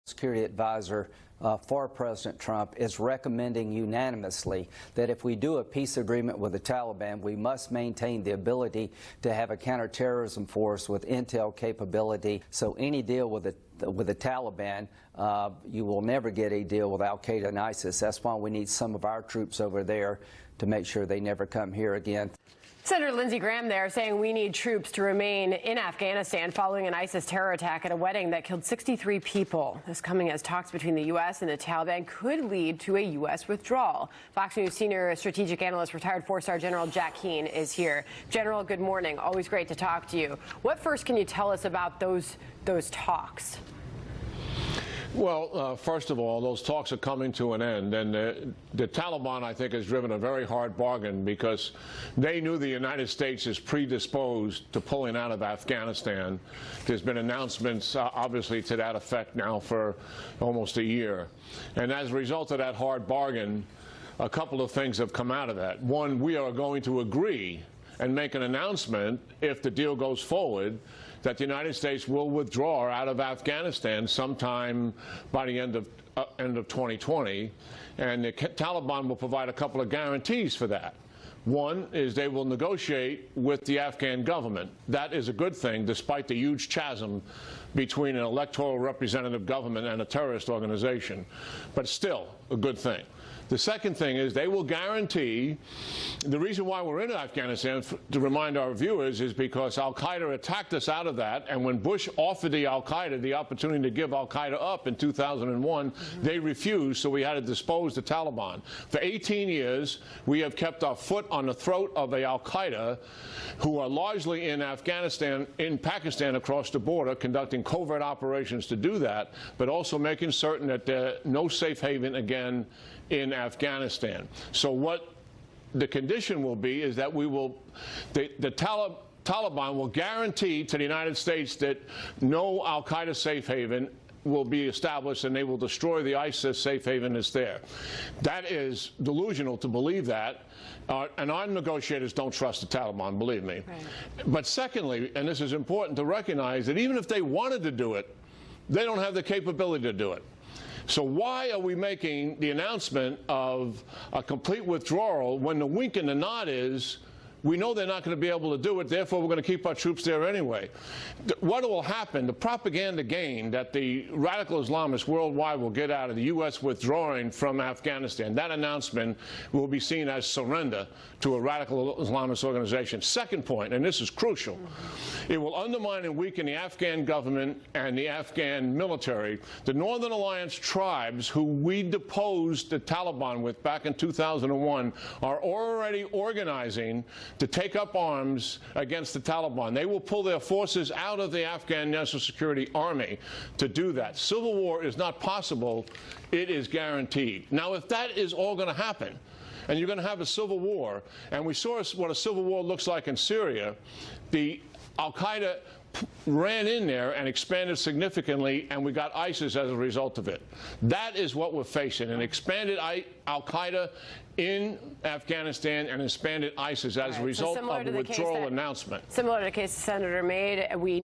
Security advisor for President Trump is recommending unanimously that if we do a peace agreement with the Taliban, we must maintain the ability to have a counterterrorism force with intel capability. So any deal with the Taliban, you will never get a deal with al-Qaeda and ISIS. That's why we need some of our troops over there to make sure they never come here again. Senator Lindsey Graham there saying we need troops to remain in Afghanistan following an ISIS terror attack at a wedding that killed 63 people. This coming as talks between the U.S. and the Taliban could lead to a U.S. withdrawal. Fox News senior strategic analyst, retired four-star General Jack Keane is here. General, good morning. Always great to talk to you. What first can you tell us about those talks? Well, first of all, those talks are coming to an end, and the Taliban, I think, has driven a very hard bargain because they knew the United States is predisposed to pulling out of Afghanistan. There's been announcements, obviously, to that effect now for almost a year. And as a result of that hard bargain, a couple of things have come out of that. One, we are going to agree and make an announcement, if the deal goes forward, that the United States will withdraw out of Afghanistan sometime by the end of 2020, and the Taliban will provide a couple of guarantees for that. One is they will negotiate with the Afghan government. That is a good thing, despite the huge chasm between an electoral representative government and a terrorist organization, but still a good thing. The second thing is they will guarantee, the reason why we're in Afghanistan, to remind our viewers, is because al-Qaeda attacked us out of that, and when Bush offered the al-Qaeda the opportunity to give al-Qaeda up in 2001, they refused, so we had to dispose the Taliban. For 18 years, we have kept our foot on the throat of the al-Qaeda, who are largely in Afghanistan, in Pakistan across the border, conducting covert operations to do that, but also making certain that there's no safe haven again in Afghanistan. So what the condition will be is that we will, the Taliban will guarantee to the United States that no al-Qaeda safe haven will be established, and they will destroy the ISIS safe haven that's there. That is delusional to believe that, and our negotiators don't trust the Taliban, believe me. Right. But secondly, and this is important to recognize, that even if they wanted to do it, they don't have the capability to do it. So why are we making the announcement of a complete withdrawal when the wink and the nod is we know they're not going to be able to do it, therefore we're going to keep our troops there anyway? What will happen, the propaganda gain that the radical Islamists worldwide will get out of the U.S. withdrawing from Afghanistan, that announcement will be seen as surrender to a radical Islamist organization. Second point, and this is crucial, it will undermine and weaken the Afghan government and the Afghan military. The Northern Alliance tribes, who we deposed the Taliban with back in 2001, are already organizing to take up arms against the Taliban. They will pull their forces out of the Afghan National Security Army to do that. Civil war is not possible. It is guaranteed. Now, if that is all going to happen, and you're going to have a civil war, and we saw what a civil war looks like in Syria, the al-Qaeda ran in there and expanded significantly, and we got ISIS as a result of it. That is what we're facing, an expanded al-Qaeda in Afghanistan and expanded ISIS as a result of the withdrawal announcement. Similar to the case the Senator made, we